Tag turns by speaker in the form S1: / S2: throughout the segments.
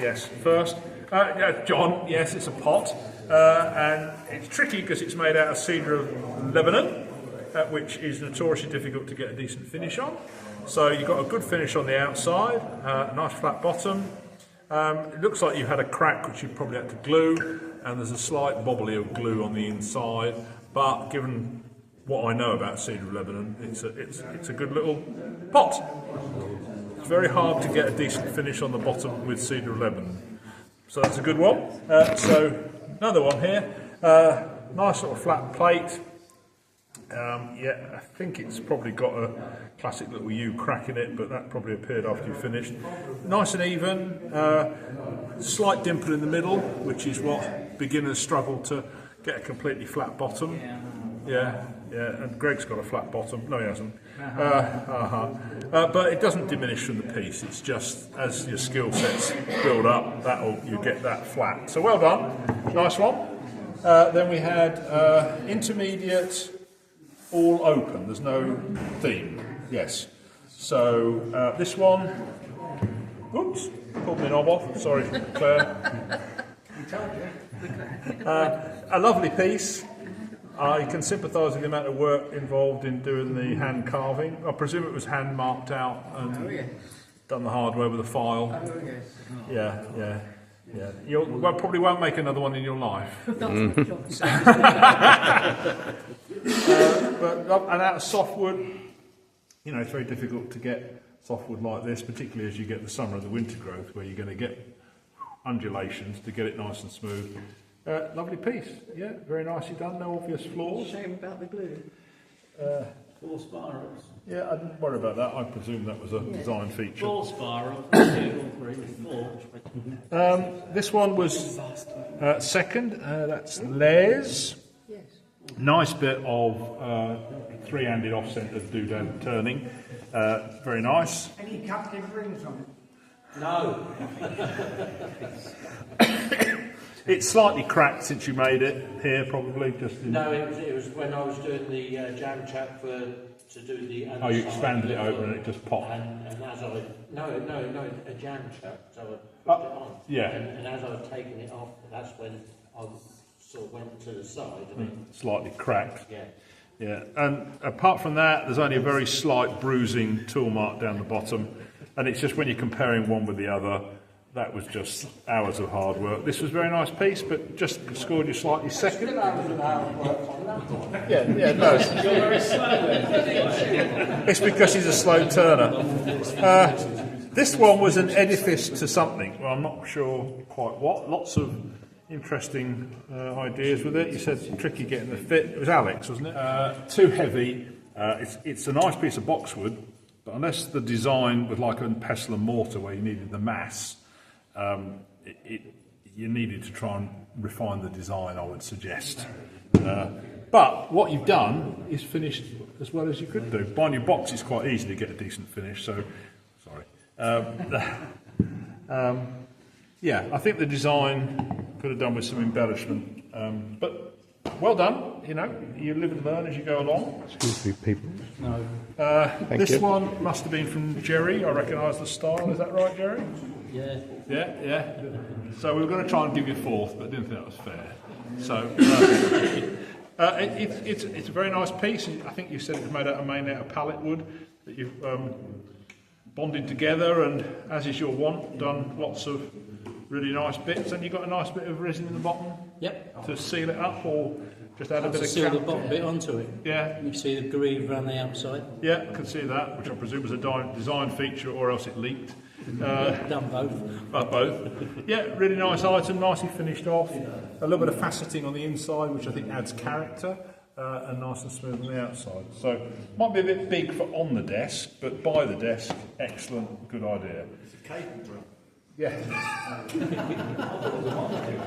S1: yes, first. Yeah, John, yes, it's a pot, and it's tricky because it's made out of cedar of Lebanon, which is notoriously difficult to get a decent finish on. So you've got a good finish on the outside, a nice flat bottom. It looks like you had a crack which you probably had to glue, and there's a slight bobbly of glue on the inside, but given what I know about cedar of Lebanon, it's a good little pot. It's very hard to get a decent finish on the bottom with cedar of Lebanon. So that's a good one. So another one here, nice sort of flat plate. Yeah, I think it's probably got a classic little U crack in it, but that probably appeared after you finished. Nice and even, slight dimple in the middle, which is what beginners struggle to get a completely flat bottom. Yeah, and Greg's got a flat bottom. No, he hasn't. But it doesn't diminish from the piece. It's just as your skill sets build up, you get that flat. So well done, nice one. Then we had intermediate, all open. There's no theme. Yes. So this one. Oops, pulled my knob off. Sorry, Claire. A lovely piece. I can sympathise with the amount of work involved in doing the hand carving. I presume it was hand marked out and done the hard way with a file. Yeah. You probably won't make another one in your life. But and out of softwood, it's very difficult to get softwood like this, particularly as you get the summer and the winter growth, where you're going to get undulations to get it nice and smooth. Lovely piece, yeah, very nicely done, no obvious flaws.
S2: Shame about the glue. 4 spirals.
S1: Yeah, I didn't worry about that, I presume that was a design feature.
S2: 4 spirals, 2, 3, 4.
S1: This one was second, that's Les.
S2: Yes.
S1: Nice bit of 3-handed off-centre doodad turning, very nice.
S3: Any captive rings on it?
S2: No.
S1: It's slightly cracked since you made it here, probably.
S2: No, it was when I was doing the jam chuck to do the.
S1: Oh, you expanded it open and it just popped.
S2: And as I a jam chuck, so I put it on.
S1: Yeah.
S2: And as I was taking it off, that's when I sort of went to the side.
S1: Slightly cracked.
S2: Yeah.
S1: Yeah. And apart from that, there's only a very slight bruising tool mark down the bottom, and it's just when you're comparing one with the other. That was just hours of hard work. This was a very nice piece, but just scored you slightly second. Yeah, no. It's because he's a slow turner. This one was an edifice to something. Well, I'm not sure quite what. Lots of interesting ideas with it. You said tricky getting the fit. It was Alex, wasn't it? Too heavy. It's a nice piece of boxwood, but unless the design was like a pestle and mortar where you needed the mass, you needed to try and refine the design, I would suggest. But what you've done is finished as well as you could do. Buying your box is quite easy to get a decent finish, so, sorry. Yeah, I think the design could have done with some embellishment, but well done, you live and learn as you go along.
S4: Excuse me, people.
S2: No.
S1: This one must have been from Jerry, I recognise the style, is that right, Jerry?
S2: Yeah.
S1: Yeah. So we were going to try and give you a 4th, but didn't think that was fair. So it's a very nice piece. I think you said it was made mainly out of pallet wood that you've bonded together, and as is your want, done lots of really nice bits. And you've got a nice bit of resin in the bottom.
S2: Yep.
S1: To seal it up, or just add a bit of
S2: seal the bottom bit onto it.
S1: Yeah.
S2: You see the groove around the outside.
S1: Yeah, I can see that, which I presume was a design feature, or else it leaked.
S2: Done both.
S1: Both. Yeah, really nice item, nicely finished off. A little bit of faceting on the inside, which I think adds character, and nice and smooth on the outside. So, might be a bit big for on the desk, but by the desk, excellent, good idea.
S3: It's a cable drum.
S1: Yeah.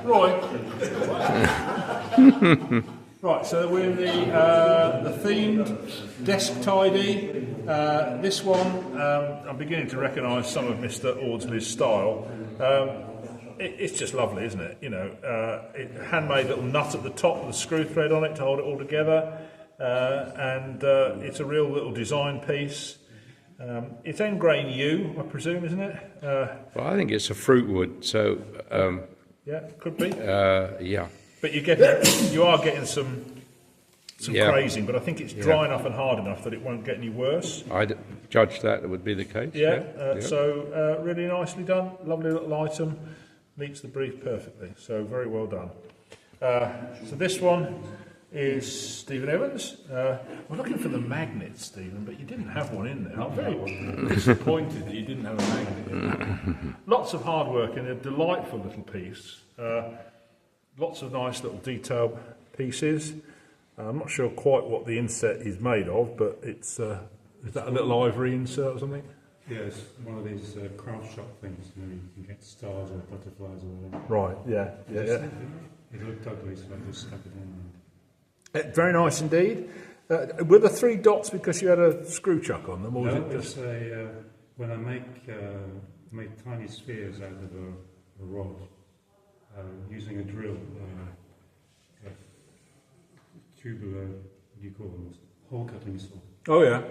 S1: Roy. Right, so we're in the themed desk tidy. This one, I'm beginning to recognise some of Mr. Audsley's style. It's just lovely, isn't it? Handmade little nut at the top with a screw thread on it to hold it all together, and it's a real little design piece. It's end grain yew, I presume, isn't it?
S4: Well, I think it's a fruit wood, so
S1: Yeah, could be.
S4: yeah.
S1: But you are getting some
S4: Yeah.
S1: crazing, but I think it's dry enough and hard enough that it won't get any worse.
S4: I'd judge that would be the case.
S1: Yeah,
S4: Yeah.
S1: so really nicely done. Lovely little item. Meets the brief perfectly. So very well done. So this one is Stephen Evans. We're looking for the magnet, Stephen, but you didn't have one in there. I'm very disappointed that you didn't have a magnet in there. Lots of hard work and a delightful little piece. Lots of nice little detailed pieces. I'm not sure quite what the inset is made of, but it's is that a little ivory insert or something?
S5: Yeah, it's one of these craft shop things, you know, you can get stars or butterflies or whatever.
S1: Right, yeah.
S5: It looked ugly, so I just stuck it in.
S1: Very nice indeed. Were the 3 dots because you had a screw chuck on them, or was
S5: No,
S1: it just...
S5: it's when I make tiny spheres out of a rod using a drill, a tubular, what do you call them, hole cutting saw.
S1: Oh yeah.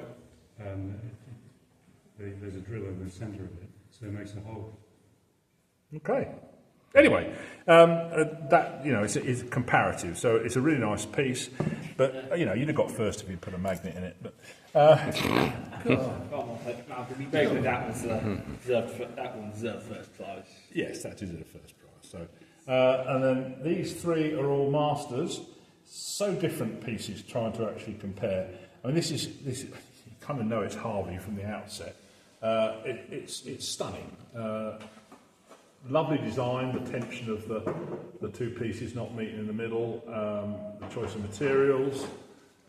S5: There's a drill in the centre of it, so it makes a hole.
S1: Okay. Anyway, that is comparative, so it's a really nice piece. But you'd have got first if you'd put a magnet in it. But
S6: Maybe that was that one's the first prize.
S1: yes, that is the first prize. So, and then these 3 are all masters. So different pieces, trying to actually compare. I mean, this is you kind of know it's Harvey from the outset. It's stunning. Lovely design, the tension of the 2 pieces not meeting in the middle, the choice of materials,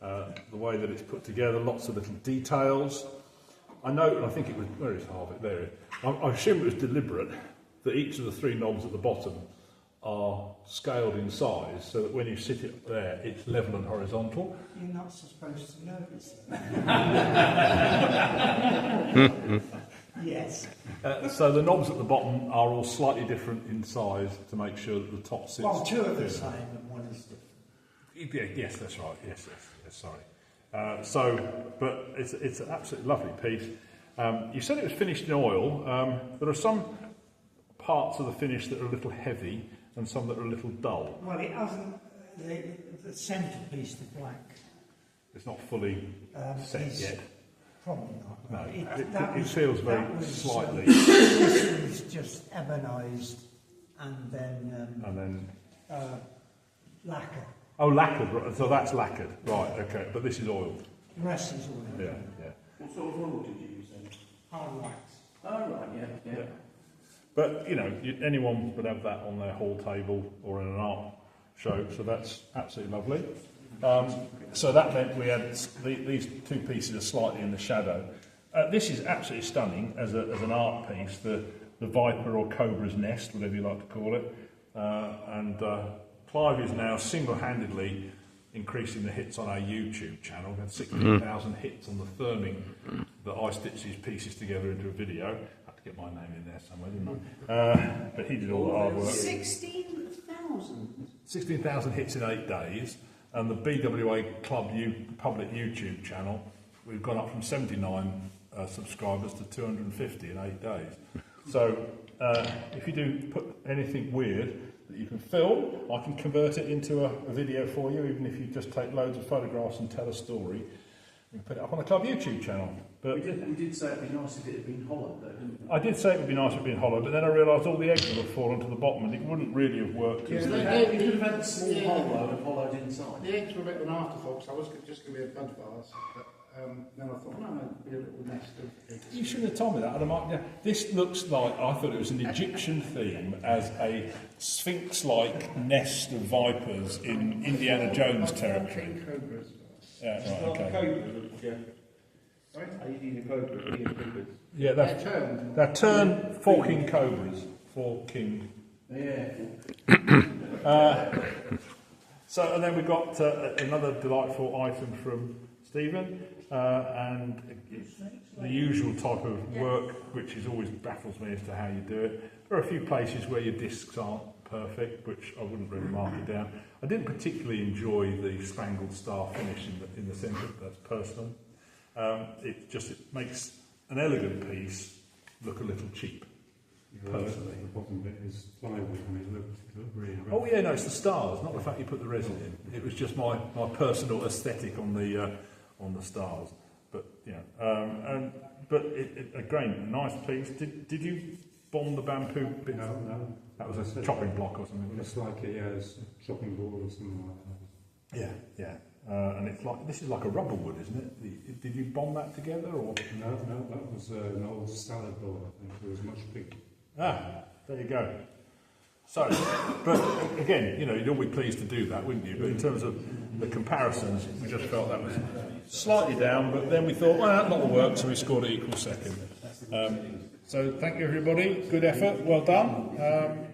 S1: the way that it's put together, lots of little details. I know, and I think it was, where is Harvey? There it is. I assume it was deliberate that each of the 3 knobs at the bottom are scaled in size so that when you sit it there, it's level and horizontal.
S3: You're not supposed to notice it. Yes.
S1: So the knobs at the bottom are all slightly different in size to make sure that the top sits...
S3: Well, 2 are the same and 1 is different.
S1: Yes, that's right. Yes, sorry. But it's an absolutely lovely piece. You said it was finished in oil. There are some parts of the finish that are a little heavy and some that are a little dull.
S3: Well, it hasn't, the centrepiece, the black.
S1: It's not fully set
S3: is
S1: yet.
S3: Probably not.
S1: No, it feels very slightly.
S3: This was just ebonised and then lacquer.
S1: Oh, lacquered. Right. So that's lacquered. Right, okay. But this is oiled.
S3: The rest is all
S1: Yeah.
S2: What sort of oil did you use then?
S3: hard wax.
S2: Oh, right, yeah.
S1: But, anyone would have that on their hall table or in an art show, so that's absolutely lovely. So that meant we had these 2 pieces are slightly in the shadow. This is absolutely stunning as an art piece, the viper or cobra's nest, whatever you like to call it. And Clive is now single-handedly increasing the hits on our YouTube channel. We had 16,000 hits on the firming that I stitched these pieces together into a video. I had to get my name in there somewhere, didn't I? But he did all the hard work.
S2: 16,000?
S1: 16,000 hits in 8 days. And the BWA Club public YouTube channel, we've gone up from 79 subscribers to 250 in 8 days. So if you do put anything weird that you can film, I can convert it into a video for you, even if you just take loads of photographs and tell a story. You can put it up on the Club YouTube channel. But
S2: We did say it'd be nice if it had been hollowed, though, didn't we?
S1: I did say it would be nice if it had been hollowed, but then I realised all the eggs would have fallen to the bottom and it wouldn't really have worked.
S2: You could have had a small hollow and hollowed inside.
S3: The eggs were a bit of an afterthought, so I was just going to be a bud vase, but then I thought, no, it'd be a little nest of eggs.
S1: You shouldn't have told me that. This looks like, I thought it was an Egyptian theme as a sphinx-like nest of vipers in Indiana Jones territory.
S3: Cobras.
S1: Yeah, right, okay.
S2: Are you using cobras?
S1: Yeah, they're turned forking cobras. Forking.
S2: Yeah.
S1: So, and then we've got another delightful item from Stephen, and the usual type of work, which is always baffles me as to how you do it. There are a few places where your discs aren't perfect, which I wouldn't really mark it down. I didn't particularly enjoy the spangled star finish in the centre. That's personal. It makes an elegant piece look a little cheap. Personally.
S5: The bottom bit is plywood and it looked really rough.
S1: Oh yeah, no, it's the stars, not the fact you put the resin in. It was just my personal aesthetic on the stars. But yeah, again, a nice piece. Did you bomb the bamboo bit?
S5: No.
S1: That was a chopping block or something.
S5: It's like it's a chopping board or something like that.
S1: Yeah. And it's like this is like a rubber wood, isn't it? Did you bomb that together or?
S5: No, that was an old salad board. I think it was much bigger.
S1: There you go. So, but again, you'd all be pleased to do that, wouldn't you? But in terms of the comparisons, we just felt that was slightly down, but then we thought, well, that's not the work, so we scored it equal second. So thank you, everybody. Good effort. Well done.